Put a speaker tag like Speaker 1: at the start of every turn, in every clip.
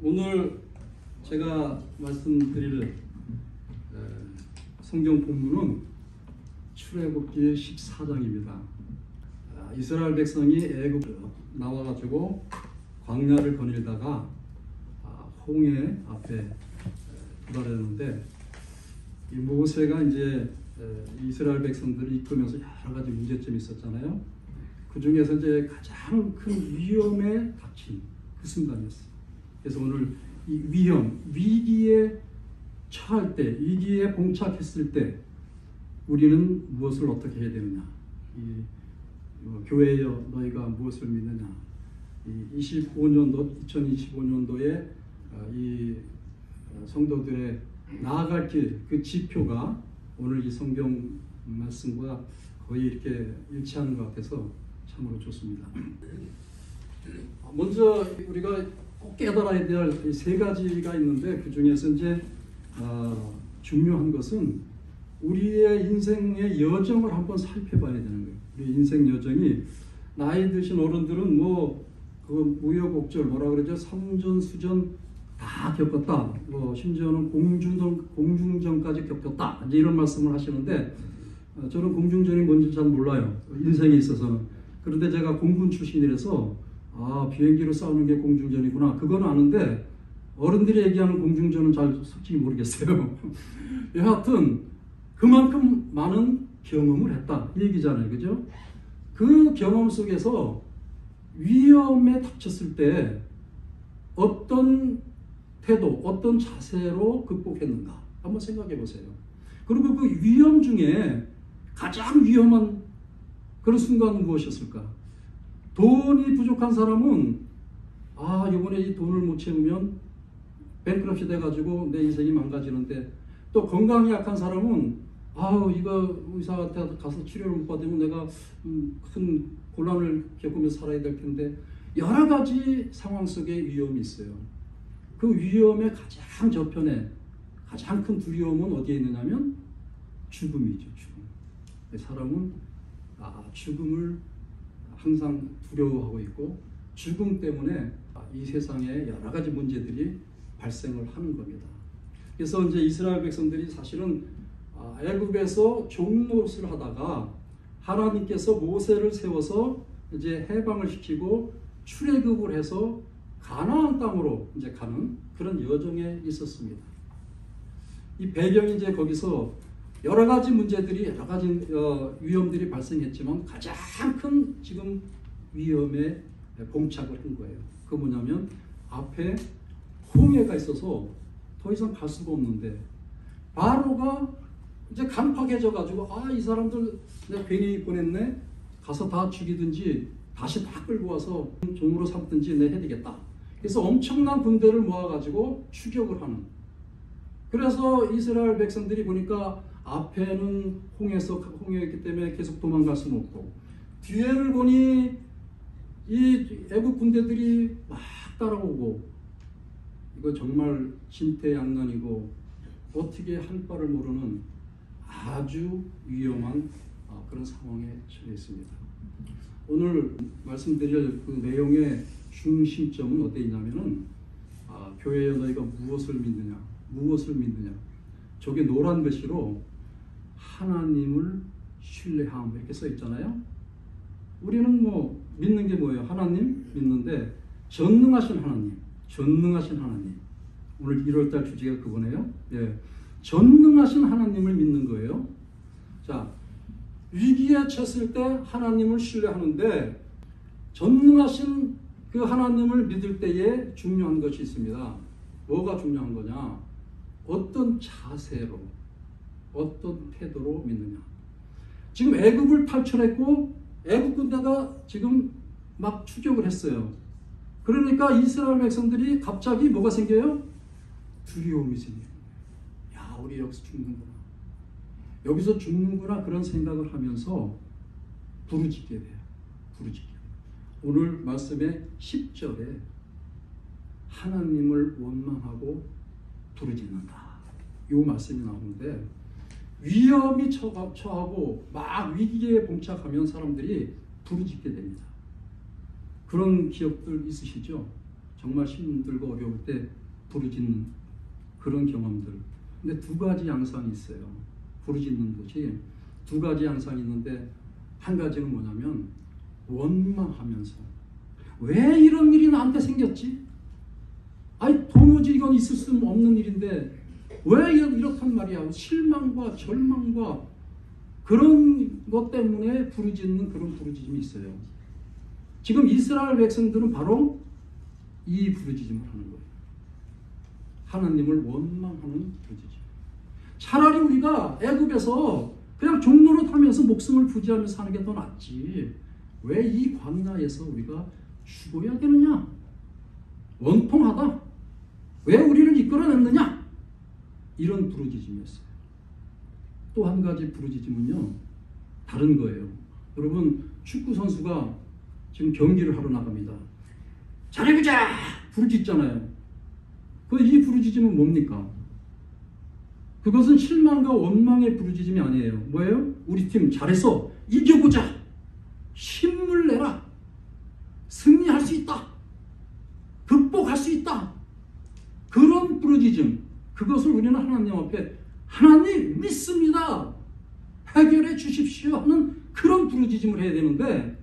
Speaker 1: 오늘 제가 말씀드릴 성경 본문은 출애굽기 14장입니다. 이스라엘 백성이 애굽으로 나와가지고 광야를 거닐다가 홍해 앞에 도달했는데, 이 모세가 이제 이스라엘 백성들을 이끌면서 여러 가지 문제점이 있었잖아요. 그 중에서 이제 가장 큰 위험에 닥친 그 순간이었어요. 그래서 오늘 이 위험, 위기에 처할 때, 위기에 봉착했을 때 우리는 무엇을 어떻게 해야 되느냐, 교회여 너희가 무엇을 믿느냐, 2025년도에 이 성도들의 나아갈 길, 그 지표가 오늘 이 성경 말씀과 거의 이렇게 일치하는 것 같아서 참으로 좋습니다. 먼저 우리가 꼭 깨달아야 될 세 가지가 있는데, 그 중에서 이제 중요한 것은 우리의 인생의 여정을 한번 살펴봐야 되는 거예요. 우리 인생 여정이, 나이 드신 어른들은 그 우여곡절 뭐라 그러죠? 삼전수전 다 겪었다. 심지어는 공중전까지 겪었다. 이제 이런 말씀을 하시는데, 저는 공중전이 뭔지 잘 몰라요. 인생에 있어서는. 그런데 제가 공군 출신이라서 비행기로 싸우는 게 공중전이구나, 그건 아는데 어른들이 얘기하는 공중전은 잘 솔직히 모르겠어요. 여하튼 그만큼 많은 경험을 했다 이 얘기잖아요, 그죠? 그 경험 속에서 위험에 닥쳤을 때 어떤 태도, 어떤 자세로 극복했는가 한번 생각해 보세요. 그리고 그 위험 중에 가장 위험한 그런 순간은 무엇이었을까? 돈이 부족한 사람은 이번에 이 돈을 못 채우면 뱅크럽시 돼가지고 내 인생이 망가지는데, 또 건강이 약한 사람은 이거 의사한테 가서 치료를 못 받으면 내가 큰 곤란을 겪으면서 살아야 될 텐데, 여러 가지 상황 속에 위험이 있어요. 그 위험의 가장 저편에 가장 큰 두려움은 어디에 있느냐면 죽음이죠. 죽음. 사람은 죽음을 항상 두려워하고 있고, 죽음 때문에 이 세상에 여러 가지 문제들이 발생을 하는 겁니다. 그래서 이제 이스라엘 백성들이 사실은 애굽에서 종노릇을 하다가 하나님께서 모세를 세워서 이제 해방을 시키고 출애굽을 해서 가나안 땅으로 이제 가는 그런 여정에 있었습니다. 이 배경이 이제 거기서 여러 가지 문제들이, 여러 가지 위험들이 발생했지만 가장 큰 지금 위험에 봉착을 한 거예요. 그 뭐냐면 앞에 홍해가 있어서 더 이상 갈 수가 없는데, 바로가 이제 간파해져 가지고 이 사람들 내가 괜히 보냈네, 가서 다 죽이든지 다시 다 끌고 와서 종으로 삼든지 내 해야 되겠다. 그래서 엄청난 군대를 모아 가지고 추격을 하는. 그래서 이스라엘 백성들이 보니까 앞에는 홍해였기 때문에 계속 도망갈 수는 없고, 뒤에를 보니 이 애국 군대들이 막 따라오고, 이거 정말 진퇴양난이고 어떻게 할 바를 모르는 아주 위험한 그런 상황에 처해 있습니다. 오늘 말씀드릴 그 내용의 중심점은 어디에 있냐면은 교회에 너희가 무엇을 믿느냐, 무엇을 믿느냐. 저게 노란 글씨로 하나님을 신뢰함 이렇게 써 있잖아요. 우리는 믿는 게 뭐예요? 하나님 믿는데, 전능하신 하나님, 전능하신 하나님. 오늘 1월달 주제가 그거네요. 예, 전능하신 하나님을 믿는 거예요. 자, 위기에 처했을 때 하나님을 신뢰하는데, 전능하신 그 하나님을 믿을 때에 중요한 것이 있습니다. 뭐가 중요한 거냐? 어떤 자세로, 어떤 태도로 믿느냐. 지금 애굽을 탈출했고 애굽 군대가 지금 막 추격을 했어요. 그러니까 이스라엘 백성들이 갑자기 뭐가 생겨요? 두려움이 생겨요. 야, 우리 여기서 죽는구나. 여기서 죽는구나. 그런 생각을 하면서 부르짖게 돼요. 부르짖게. 오늘 말씀의 10절에 하나님을 원망하고 부르짖는다, 이 말씀이 나오는데, 위험이 처하고 막 위기에 봉착하면 사람들이 부르짖게 됩니다. 그런 기억들 있으시죠? 정말 힘들고 어려울 때 부르짖는 그런 경험들. 근데 두 가지 양상이 있어요. 부르짖는 것이 두 가지 양상이 있는데 한 가지는 뭐냐면 원망하면서 왜 이런 일이 나한테 생겼지? 아니 도무지 이건 있을 수 없는 일인데 왜 이렇단 말이야. 실망과 절망과 그런 것 때문에 부르짖는 그런 부르짖음이 있어요. 지금 이스라엘 백성들은 바로 이 부르짖음을 하는 거예요. 하나님을 원망하는 부르짖음. 차라리 우리가 애굽에서 그냥 종노릇하면서 목숨을 부지하면서 사는 게 더 낫지. 왜 이 광야에서 우리가 죽어야 되느냐? 원통하다. 왜 우리를 이끌어냈느냐? 이런 부르짖음이었어요. 또 한 가지 부르짖음은요, 다른 거예요. 여러분, 축구 선수가 지금 경기를 하러 나갑니다. 잘해보자! 부르짖잖아요. 이 부르짖음은 뭡니까? 그것은 실망과 원망의 부르짖음이 아니에요. 뭐예요? 우리 팀 잘했어. 이겨보자. 힘을 내라. 승리할 수 있다. 극복할 수 있다. 그런 부르짖음. 그것을 우리는 하나님 앞에 하나님 믿습니다. 해결해 주십시오 하는 그런 부르짖음을 해야 되는데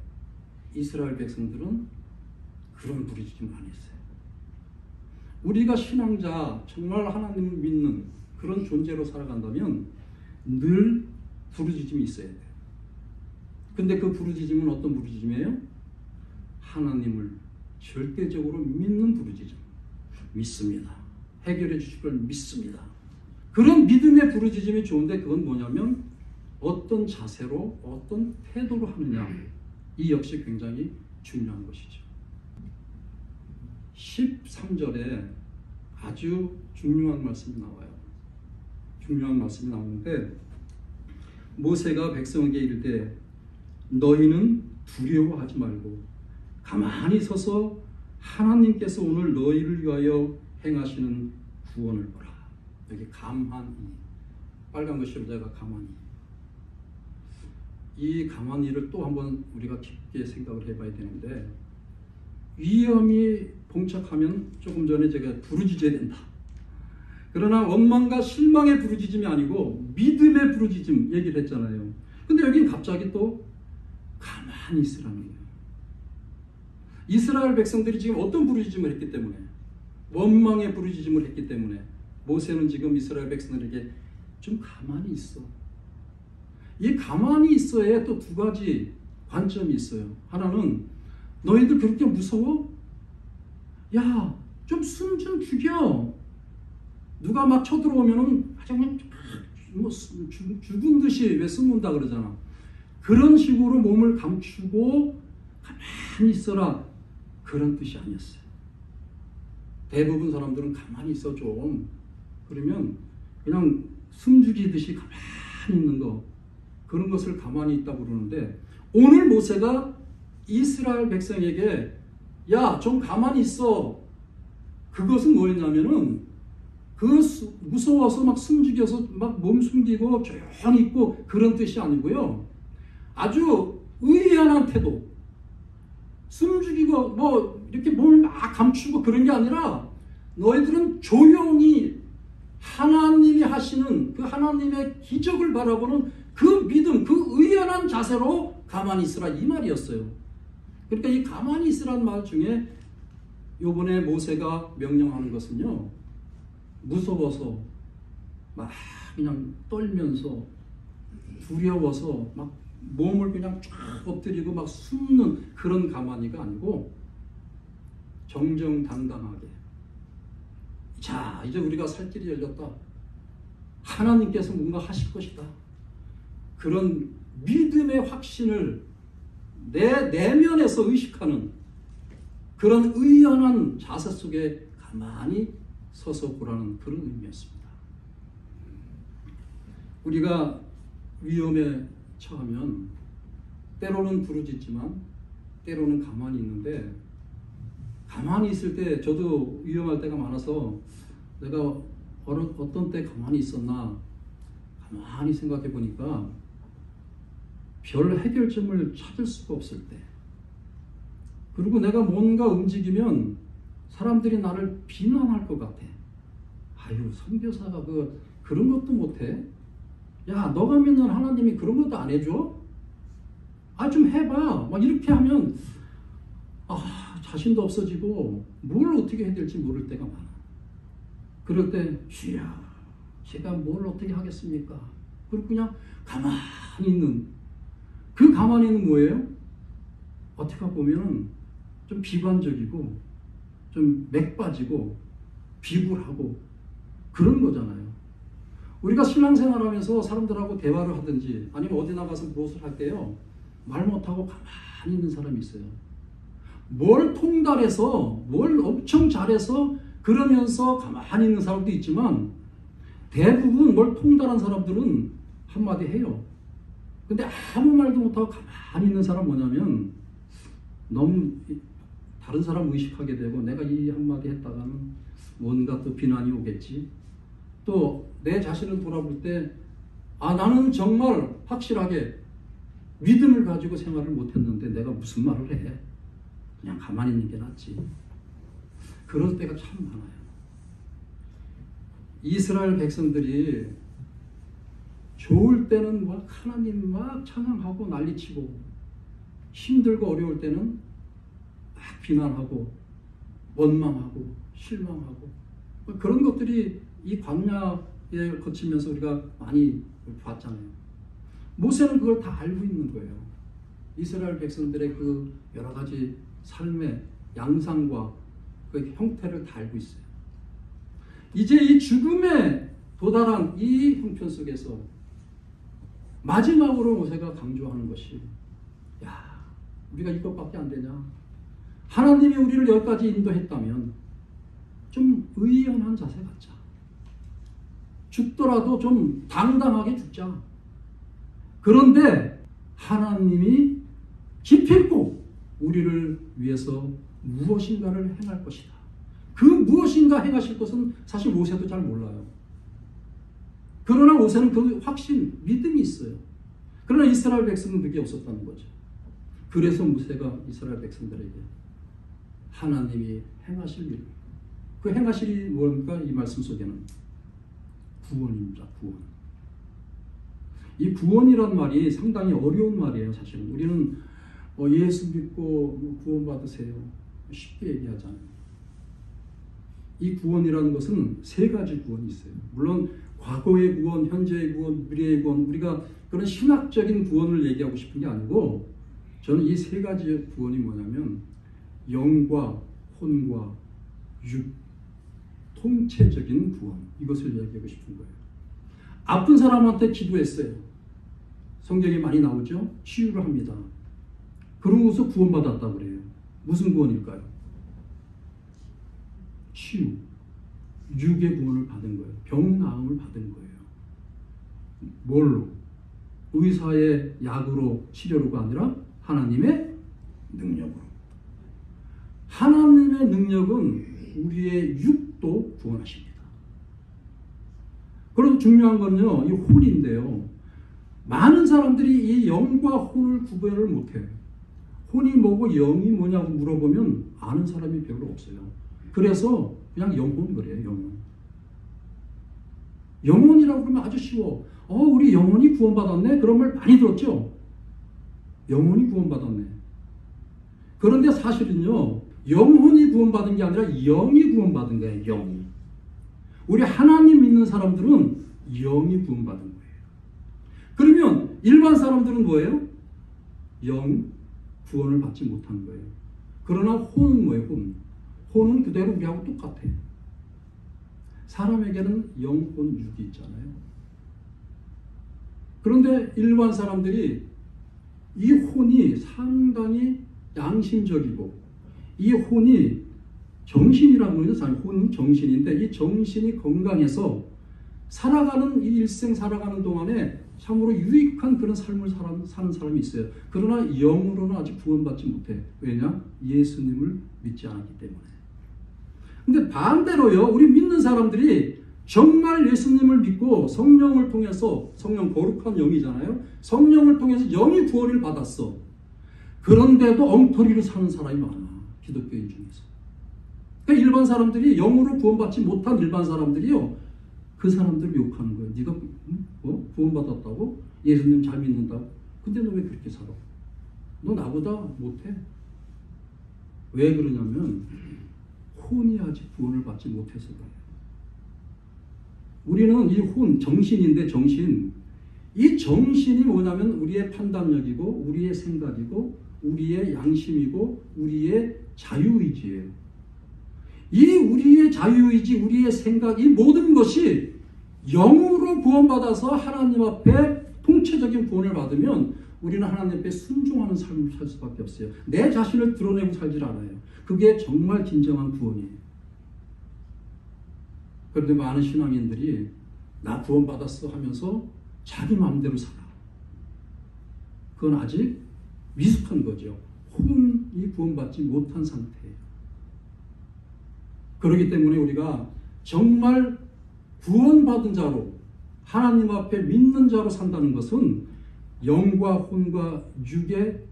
Speaker 1: 이스라엘 백성들은 그런 부르짖음을 안 했어요. 우리가 신앙자, 정말 하나님을 믿는 그런 존재로 살아간다면 늘 부르짖음이 있어야 돼요. 근데 그 부르짖음은 어떤 부르짖음이에요? 하나님을 절대적으로 믿는 부르짖음. 믿습니다. 해결해 주실 걸 믿습니다. 그런 믿음의 부르짖음이 좋은데 그건 뭐냐면 어떤 자세로 어떤 태도로 하느냐. 이 역시 굉장히 중요한 것이죠. 13절에 아주 중요한 말씀이 나와요. 중요한 말씀이 나오는데 모세가 백성에게 이르되 너희는 두려워하지 말고 가만히 서서 하나님께서 오늘 너희를 위하여 행하시는 구원을 보라. 여기 가만히, 빨간 글씨로다가 가만히. 이 가만히를 또 한번 우리가 깊게 생각을 해봐야 되는데 위험이 봉착하면 조금 전에 제가 부르짖어야 된다. 그러나 원망과 실망의 부르짖음이 아니고 믿음의 부르짖음 얘기를 했잖아요. 근데 여기는 갑자기 또 가만히 있으라는 거예요. 이스라엘 백성들이 지금 어떤 부르짖음을 했기 때문에, 원망의 부르짖음을 했기 때문에 모세는 지금 이스라엘 백성들에게 좀 가만히 있어. 이 가만히 있어에 또 두 가지 관점이 있어요. 하나는 너희들 그렇게 무서워? 야, 좀 숨 좀 죽여. 누가 막 쳐들어오면은 그냥 뭐 죽은 듯이 왜 숨는다 그러잖아. 그런 식으로 몸을 감추고 가만히 있어라. 그런 뜻이 아니었어요. 대부분 사람들은 가만히 있어 좀. 그러면 그냥 숨죽이듯이 가만히 있는 거. 그런 것을 가만히 있다고 그러는데 오늘 모세가 이스라엘 백성에게 야, 좀 가만히 있어. 그것은 뭐였냐면은 무서워서 막 숨죽여서 막 몸 숨기고 조용히 있고 그런 뜻이 아니고요. 아주 의연한 태도. 숨죽이고 뭐 이렇게 몸을 막 감추고 그런 게 아니라 너희들은 조용히 하나님이 하시는 그 하나님의 기적을 바라보는 그 믿음, 그 의연한 자세로 가만히 있으라 이 말이었어요. 그러니까 이 가만히 있으라는 말 중에 요번에 모세가 명령하는 것은요. 무서워서 막 그냥 떨면서 두려워서 막 몸을 그냥 쫙 엎드리고 막 숨는 그런 가만히가 아니고 정정당당하게 자, 이제 우리가 살 길이 열렸다. 하나님께서 뭔가 하실 것이다. 그런 믿음의 확신을 내 내면에서 의식하는 그런 의연한 자세 속에 가만히 서서 보라는 그런 의미였습니다. 우리가 위험에 처하면 때로는 부르짖지만 때로는 가만히 있는데 가만히 있을 때 저도 위험할 때가 많아서 내가 어떤 때 가만히 있었나 가만히 생각해 보니까 별 해결점을 찾을 수가 없을 때 그리고 내가 뭔가 움직이면 사람들이 나를 비난할 것 같아. 아유, 선교사가 그런 것도 못해? 야, 너가 믿는 하나님이 그런 것도 안 해줘? 아, 좀 해봐. 막 이렇게 하면 자신도 없어지고 뭘 어떻게 해야 될지 모를 때가 많아. 그럴 때 주여, 제가 뭘 어떻게 하겠습니까? 그리고 그냥 가만히 있는, 그 가만히 있는 뭐예요? 어떻게 보면 좀 비관적이고 좀 맥 빠지고 비굴하고 그런 거잖아요. 우리가 신앙생활하면서 사람들하고 대화를 하든지 아니면 어디 나가서 무엇을 할 때요, 말 못하고 가만히 있는 사람이 있어요. 뭘 통달해서 뭘 엄청 잘해서 그러면서 가만히 있는 사람도 있지만, 대부분 뭘 통달한 사람들은 한마디 해요. 근데 아무 말도 못하고 가만히 있는 사람 뭐냐면, 너무 다른 사람 의식하게 되고, 내가 이 한마디 했다가는 뭔가 또 비난이 오겠지. 또 내 자신을 돌아볼 때, 나는 정말 확실하게 믿음을 가지고 생활을 못했는데 내가 무슨 말을 해. 그냥 가만히 있는 게 낫지. 그럴 때가 참 많아요. 이스라엘 백성들이 좋을 때는 막 하나님 막 찬양하고 난리치고, 힘들고 어려울 때는 막 비난하고 원망하고 실망하고, 그런 것들이 이 광야에 거치면서 우리가 많이 봤잖아요. 모세는 그걸 다 알고 있는 거예요. 이스라엘 백성들의 그 여러 가지 삶의 양상과 그 형태를 다 알고 있어요. 이제 이 죽음에 도달한 이 형편 속에서 마지막으로 모세가 강조하는 것이, 야, 우리가 이것밖에 안 되냐? 하나님이 우리를 여기까지 인도했다면 좀 의연한 자세 갖자. 죽더라도 좀 당당하게 죽자. 그런데 하나님이 기필코 우리를 위해서 무엇인가를 행할 것이다. 그 무엇인가 행하실 것은 사실 모세도 잘 몰라요. 그러나 모세는 그 확신, 믿음이 있어요. 그러나 이스라엘 백성은 그게 없었다는 거죠. 그래서 모세가 이스라엘 백성들에게 하나님이 행하실 일, 그 행하실 일이 뭡니까? 이 말씀 속에는 구원입니다. 구원. 이 구원이란 말이 상당히 어려운 말이에요. 사실은 우리는 예수 믿고 구원 받으세요, 쉽게 얘기하잖아요. 이 구원이라는 것은 세 가지 구원이 있어요. 물론 과거의 구원, 현재의 구원, 미래의 구원, 우리가 그런 신학적인 구원을 얘기하고 싶은 게 아니고, 저는 이 세 가지의 구원이 뭐냐면 영과 혼과 육, 통체적인 구원, 이것을 얘기하고 싶은 거예요. 아픈 사람한테 기도했어요. 성경에 많이 나오죠. 치유를 합니다. 그러고서 구원받았다고 그래요. 무슨 구원일까요? 치유, 육의 구원을 받은 거예요. 병 나음을 받은 거예요. 뭘로? 의사의 약으로, 치료로가 아니라 하나님의 능력으로. 하나님의 능력은 우리의 육도 구원하십니다. 그리고 중요한 건요, 이 혼인데요. 많은 사람들이 이 영과 혼을 구별을 못해요. 혼이 뭐고 영이 뭐냐고 물어보면 아는 사람이 별로 없어요. 그래서 그냥 영혼 그래요. 영혼. 영혼이라고 그러면 아주 쉬워. 우리 영혼이 구원받았네? 그런 말 많이 들었죠? 영혼이 구원받았네. 그런데 사실은요, 영혼이 구원받은 게 아니라 영이 구원받은 거예요. 영이. 우리 하나님 믿는 사람들은 영이 구원받은 거예요. 그러면 일반 사람들은 뭐예요? 영, 구원을 받지 못한 거예요. 그러나 혼은 뭐예요? 혼은 그대로 우리하고 똑같아요. 사람에게는 영, 혼, 육이 있잖아요. 그런데 일반 사람들이 이 혼이 상당히 양심적이고, 이 혼이 정신이라고 하는, 혼은 정신인데, 이 정신이 건강해서 살아가는, 이 일생 살아가는 동안에 참으로 유익한 그런 삶을 사는 사람이 있어요. 그러나 영으로는 아직 구원받지 못해. 왜냐? 예수님을 믿지 않았기 때문에. 근데 반대로요, 우리 믿는 사람들이 정말 예수님을 믿고 성령을 통해서, 성령 거룩한 영이잖아요. 성령을 통해서 영이 구원을 받았어. 그런데도 엉터리로 사는 사람이 많아. 기독교인 중에서. 그러니까 일반 사람들이 영으로 구원받지 못한 일반 사람들이요. 그 사람들을 욕하는 거예요. 네가 구원받았다고? 예수님 잘 믿는다고? 근데 너 왜 그렇게 살아? 너 나보다 못해. 왜 그러냐면 혼이 아직 구원을 받지 못해서 그래요. 우리는 이 혼, 정신인데 정신. 이 정신이 뭐냐면 우리의 판단력이고 우리의 생각이고 우리의 양심이고 우리의 자유의지예요. 이 우리의 자유의지, 우리의 생각, 이 모든 것이 영으로 구원받아서 하나님 앞에 통체적인 구원을 받으면 우리는 하나님 앞에 순종하는 삶을 살 수밖에 없어요. 내 자신을 드러내고 살질 않아요. 그게 정말 진정한 구원이에요. 그런데 많은 신앙인들이 나 구원받았어 하면서 자기 마음대로 살아. 그건 아직 미숙한 거죠. 혼이 구원받지 못한 상태예요. 그렇기 때문에 우리가 정말 구원받은 자로 하나님 앞에 믿는 자로 산다는 것은 영과 혼과 육의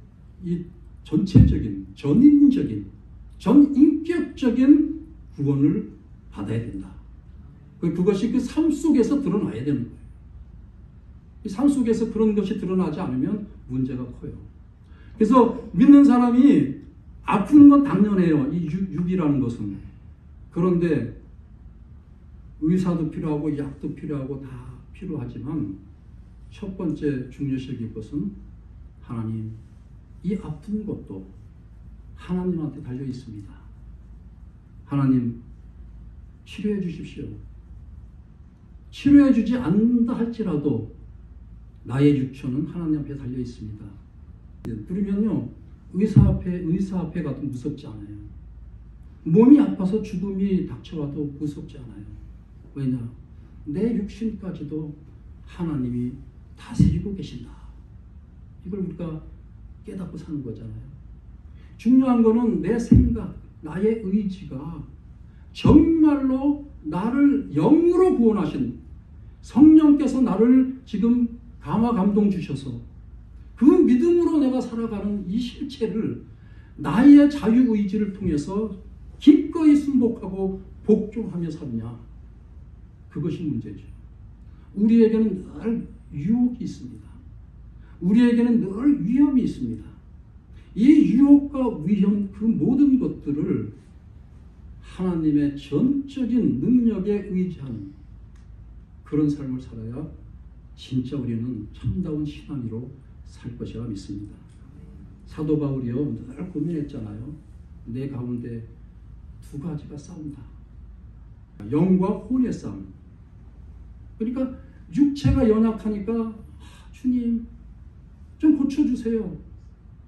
Speaker 1: 이 전체적인 전인적인 전인격적인 구원을 받아야 된다. 그것이 그 삶 속에서 드러나야 되는 거예요. 이 삶 속에서 그런 것이 드러나지 않으면 문제가 커요. 그래서 믿는 사람이 아픈 건 당연해요. 이 육이라는 것은. 그런데 의사도 필요하고 약도 필요하고 다 필요하지만 첫 번째 중요시 것은 하나님, 이 아픈 것도 하나님한테 달려 있습니다. 하나님 치료해 주십시오. 치료해 주지 않는다 할지라도 나의 육체는 하나님 앞에 달려 있습니다. 그러면요, 의사 앞에 가도 무섭지 않아요. 몸이 아파서 죽음이 닥쳐와도 무섭지 않아요. 왜냐? 내 육신까지도 하나님이 다스리고 계신다. 이걸 우리가 깨닫고 사는 거잖아요. 중요한 거는 내 생각, 나의 의지가 정말로 나를 영으로 구원하신 성령께서 나를 지금 감화 감동 주셔서 그 믿음으로 내가 살아가는 이 실체를 나의 자유의지를 통해서 기꺼이 순복하고 복종하며 사느냐. 그것이 문제죠. 우리에게는 늘 유혹이 있습니다. 우리에게는 늘 위험이 있습니다. 이 유혹과 위험, 그 모든 것들을 하나님의 전적인 능력에 의지하는 그런 삶을 살아야 진짜 우리는 참다운 신앙이로 살 것이라 믿습니다. 사도 바울이요, 늘 고민했잖아요. 내 가운데 두 가지가 싸운다. 영과 혼의 싸움. 그러니까 육체가 연약하니까 주님 좀 고쳐주세요.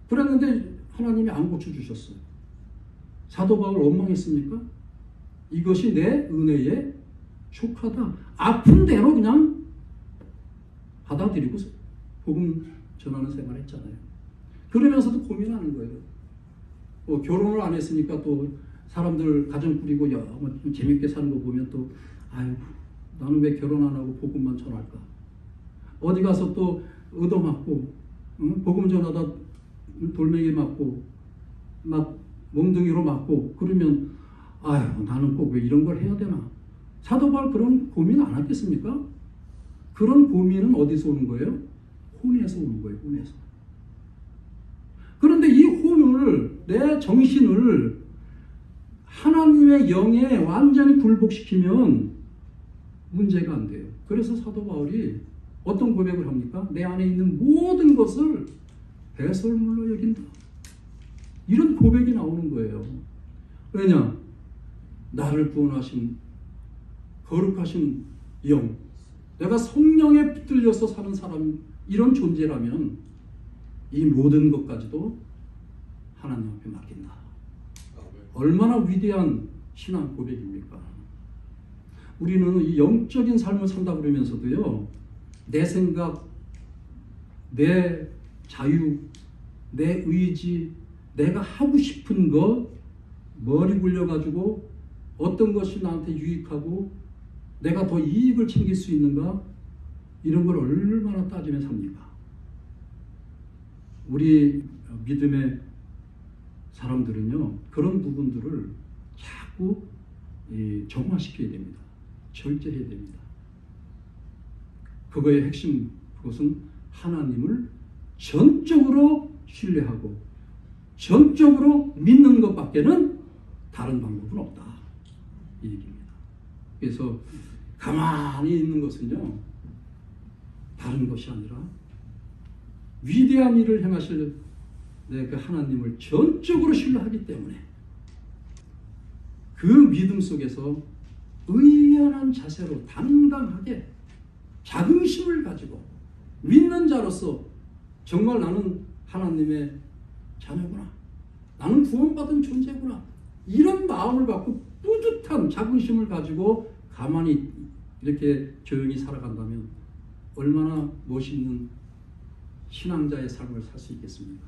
Speaker 1: 그랬는데 하나님이 안 고쳐주셨어요. 사도 바울 원망했습니까? 이것이 내 은혜에 족하다. 아픈 대로 그냥 받아들이고 복음 전하는 생활을 했잖아요. 그러면서도 고민하는 거예요. 결혼을 안 했으니까 또 사람들 가정 꾸리고 뭐 재밌게 사는 거 보면 또 아유 나는 왜 결혼 안 하고 복음만 전할까? 어디 가서 또 얻어맞고 복음 전하다 돌멩이 맞고 막 몽둥이로 맞고 그러면 아유 나는 꼭 왜 이런 걸 해야 되나? 사도 바울 그런 고민 안 하겠습니까? 그런 고민은 어디서 오는 거예요? 혼에서 오는 거예요. 혼에서. 그런데 이 혼을 내 정신을 하나님의 영에 완전히 굴복시키면 문제가 안 돼요. 그래서 사도 바울이 어떤 고백을 합니까? 내 안에 있는 모든 것을 배설물로 여긴다. 이런 고백이 나오는 거예요. 왜냐? 나를 구원하신 거룩하신 영, 내가 성령에 붙들려서 사는 사람, 이런 존재라면 이 모든 것까지도 하나님 앞에 맡긴다. 얼마나 위대한 신앙 고백입니까? 우리는 이 영적인 삶을 산다 그러면서도요, 내 생각, 내 자유, 내 의지, 내가 하고 싶은 것, 머리 굴려가지고 어떤 것이 나한테 유익하고 내가 더 이익을 챙길 수 있는가? 이런 걸 얼마나 따지며 삽니까? 우리 믿음의 사람들은요, 그런 부분들을 자꾸 정화시켜야 됩니다. 절제해야 됩니다. 그거의 핵심, 그것은 하나님을 전적으로 신뢰하고 전적으로 믿는 것밖에는 다른 방법은 없다, 이 얘기입니다. 그래서 가만히 있는 것은요, 다른 것이 아니라 위대한 일을 행하실 그 하나님을 전적으로 신뢰하기 때문에 그 믿음 속에서 의연한 자세로 당당하게 자긍심을 가지고 믿는 자로서 정말 나는 하나님의 자녀구나, 나는 구원받은 존재구나, 이런 마음을 갖고 뿌듯한 자긍심을 가지고 가만히 이렇게 조용히 살아간다면 얼마나 멋있는 신앙자의 삶을 살 수 있겠습니까?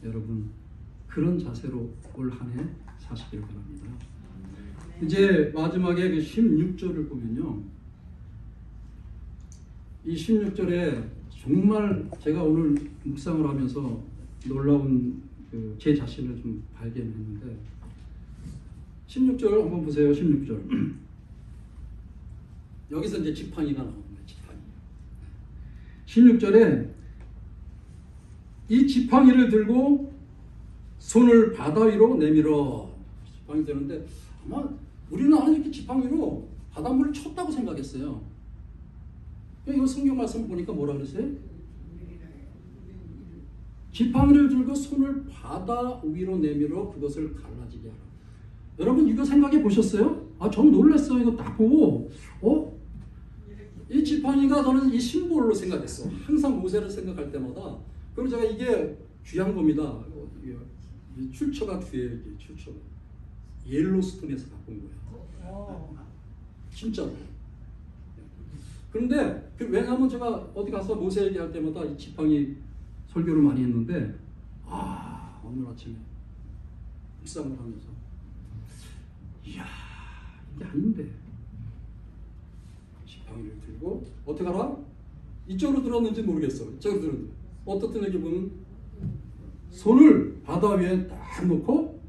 Speaker 1: 여러분, 그런 자세로 올 한 해 사시길 바랍니다. 이제 마지막에 그 16절을 보면요, 이 16절에 정말 제가 오늘 묵상을 하면서 놀라운 제 자신을 좀 발견했는데, 16절 한번 보세요. 16절. 여기서 이제 지팡이가 나옵니다. 지팡이. 16절에 이 지팡이를 들고 손을 바다 위로 내밀어. 지팡이 되는데 아마 우리는 이렇게 지팡이로 바닷물을 쳤다고 생각했어요. 이거 성경 말씀 보니까 뭐라 그랬어요? 지팡이를 들고 손을 바다 위로 내밀어 그것을 갈라지게 하라. 여러분, 이거 생각해 보셨어요? 전 놀랐어요. 이거 딱 보고 이 지팡이가 저는 이 심볼로 생각했어. 항상 모세를 생각할 때마다. 그리고 제가 이게 귀한 겁니다. 이 출처가 귀해요. 이게 출처가 옐로스톤에서 갖고 온 거예요. 진짜로. 그런데 왜냐하면 제가 어디 가서 모세 얘기할 때마다 이 지팡이 설교를 많이 했는데, 오늘 아침에 묵상을 하면서 이야, 이게 아닌데, 지팡이를 들고 어떻게 하라? 이쪽으로 들었는지 모르겠어. 이쪽으로 들었는지. 어떻든 여기 보면 손을 바다 위에 딱 놓고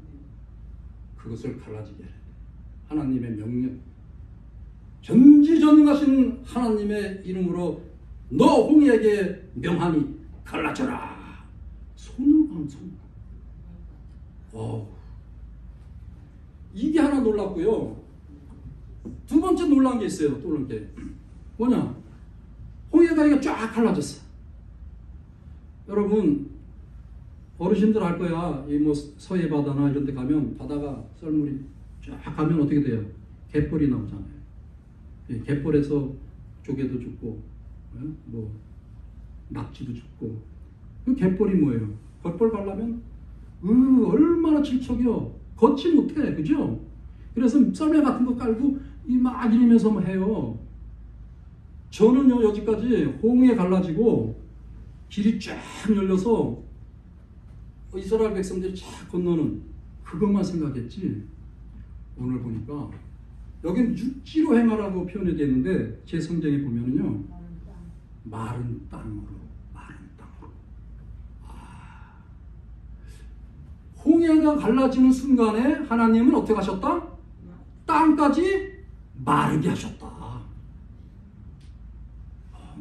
Speaker 1: 그것을 갈라지게 해. 하나님의 명령, 전지전능하신 하나님의 이름으로 너 홍해에게 명하니 갈라져라. 손을 간 손. 이게 하나 놀랍고요. 두 번째 놀란 게 있어요. 또 놀란 게 뭐냐? 홍해가 이게 쫙 갈라졌어. 여러분, 어르신들 알 거야. 이 뭐 서해 바다나 이런 데 가면 바다가 썰물이 쫙 가면 어떻게 돼요? 갯벌이 나오잖아요. 갯벌에서 조개도 죽고, 뭐 낙지도 죽고. 그 갯벌이 뭐예요? 갯벌 가려면 얼마나 질척이요. 걷지 못해, 그죠? 그래서 썰매 같은 거 깔고 막 이러면서 뭐 해요. 저는요, 여기까지 홍해 갈라지고 길이 쫙 열려서 이스라엘 백성들이 쫙 건너는 그것만 생각했지, 오늘 보니까 여기는 육지로 행하라고 표현이 되어 있는데 제 성경에 보면은요, 마른 땅으로. 홍해가 갈라지는 순간에 하나님은 어떻게 하셨다? 땅까지 마르게 하셨다.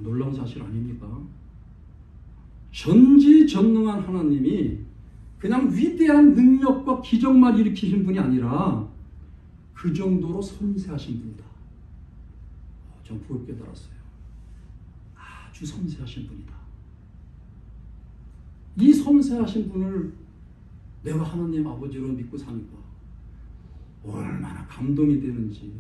Speaker 1: 놀라운 사실 아닙니까? 전지전능한 하나님이 그냥 위대한 능력과 기적만 일으키신 분이 아니라 그 정도로 섬세하신 분이다. 전 부럽게 달았어요. 아주 섬세하신 분이다. 이 섬세하신 분을 내가 하나님 아버지로 믿고 사니까 얼마나 감동이 되는지.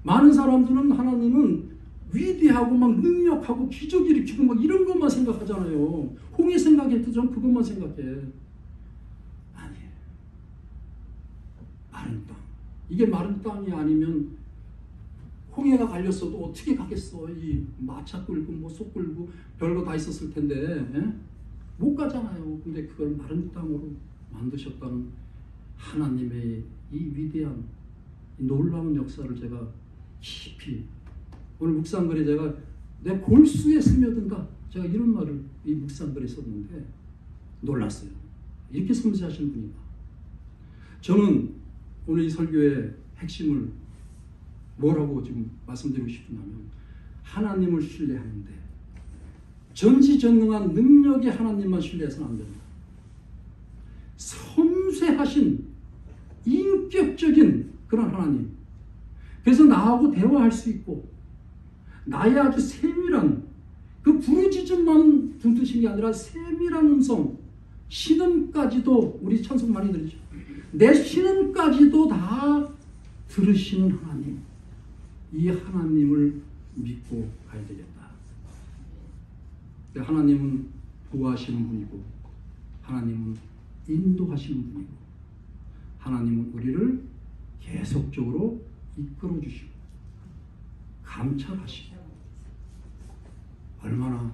Speaker 1: 많은 사람들은 하나님은 위대하고 막 능력하고 기적 일으키고 막 이런 것만 생각하잖아요. 홍해 생각해도 전 그것만 생각해. 아니에요. 마른 땅. 이게 마른 땅이 아니면 홍해가 갈렸어도 어떻게 가겠어. 이 마차 끌고 뭐 소 끌고 별거 다 있었을 텐데, 못 가잖아요. 근데 그걸 마른 땅으로 만드셨다는 하나님의 이 위대한 이 놀라운 역사를 제가 깊이 오늘 묵상글에 제가 내 골수에 스며든다, 제가 이런 말을 이 묵상글에 썼는데 놀랐어요. 이렇게 섬세하신 분이다. 저는 오늘 이 설교의 핵심을 뭐라고 지금 말씀드리고 싶으냐면 하나님을 신뢰하는데 전지전능한 능력의 하나님만 신뢰해서는 안 된다. 섬세하신 인격적인 그런 하나님. 그래서 나하고 대화할 수 있고 나의 아주 세밀한 그 부르짖음만 듣는 게 아니라 세밀한 음성, 신음까지도 우리 찬송 많이 들으죠. 내 신음까지도 다 들으시는 하나님. 이 하나님을 믿고 가야 되겠다. 하나님은 구하시는 분이고 하나님은 인도하시는 분이고 하나님은 우리를 계속적으로 이끌어 주시고 감찰하시고 얼마나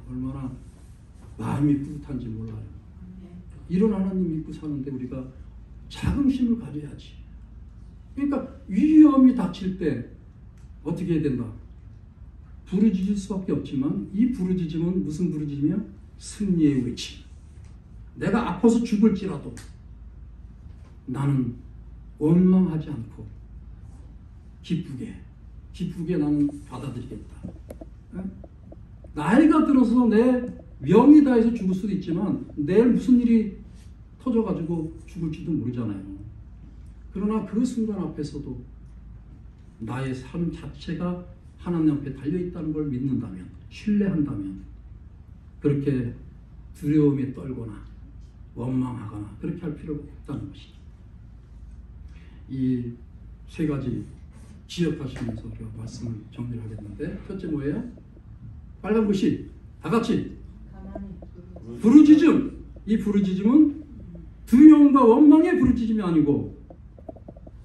Speaker 1: 마음이 뿌듯한지 몰라요. 이런 하나님 믿고 사는데 우리가 자긍심을 가져야지. 그러니까 위험이 닥칠 때 어떻게 해야 된다? 부르짖을 수밖에 없지만 이 부르짖음은 무슨 부르짖음이야? 승리의 외침. 내가 아파서 죽을지라도 나는 원망하지 않고 기쁘게 나는 받아들이겠다. 나이가 들어서 내 명이 다해서 죽을 수도 있지만 내일 무슨 일이 터져가지고 죽을지도 모르잖아요. 그러나 그 순간 앞에서도 나의 삶 자체가 하나님 앞에 달려있다는 걸 믿는다면, 신뢰한다면 그렇게 두려움에 떨거나 원망하거나 그렇게 할 필요가 없다는 것이죠. 이 세 가지 지역하시면서 우리가 말씀을 정리를 하겠는데, 첫째 뭐예요? 빨간 글씨 다 같이 부르짖음. 이 부르짖음은 두려움과 원망의 부르짖음이 아니고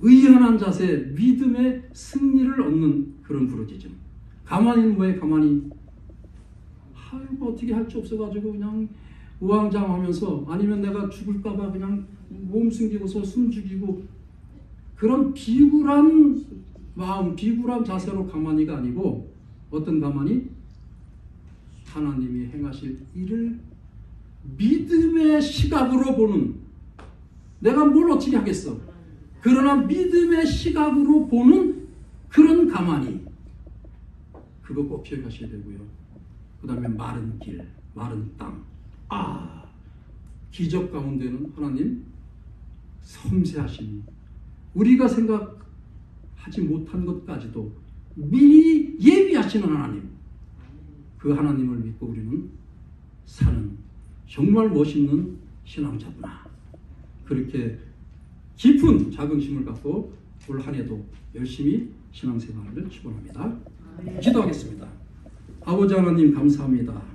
Speaker 1: 의연한 자세, 믿음의 승리를 얻는 그런 부르짖음. 가만히는 뭐예요? 가만히 아이고 어떻게 할 줄 없어가지고 그냥 우왕좌왕하면서, 아니면 내가 죽을까봐 그냥 몸 숨기고서 숨 죽이고, 그런 비굴한 마음, 비굴한 자세로 가만히가 아니고 어떤 가만히? 하나님이 행하실 일을 믿음의 시각으로 보는, 내가 뭘 어떻게 하겠어? 그러나 믿음의 시각으로 보는 그런 가만히, 그거 꼭 기억하셔야 되고요. 그 다음에 마른 길, 마른 땅. 기적 가운데는 하나님 섬세하시니 우리가 생각하지 못한 것까지도 미리 예비하시는 하나님, 그 하나님을 믿고 우리는 사는 정말 멋있는 신앙자구나. 그렇게 깊은 자긍심을 갖고 올 한 해도 열심히 신앙생활을 축원합니다. 기도하겠습니다. 아버지 하나님 감사합니다.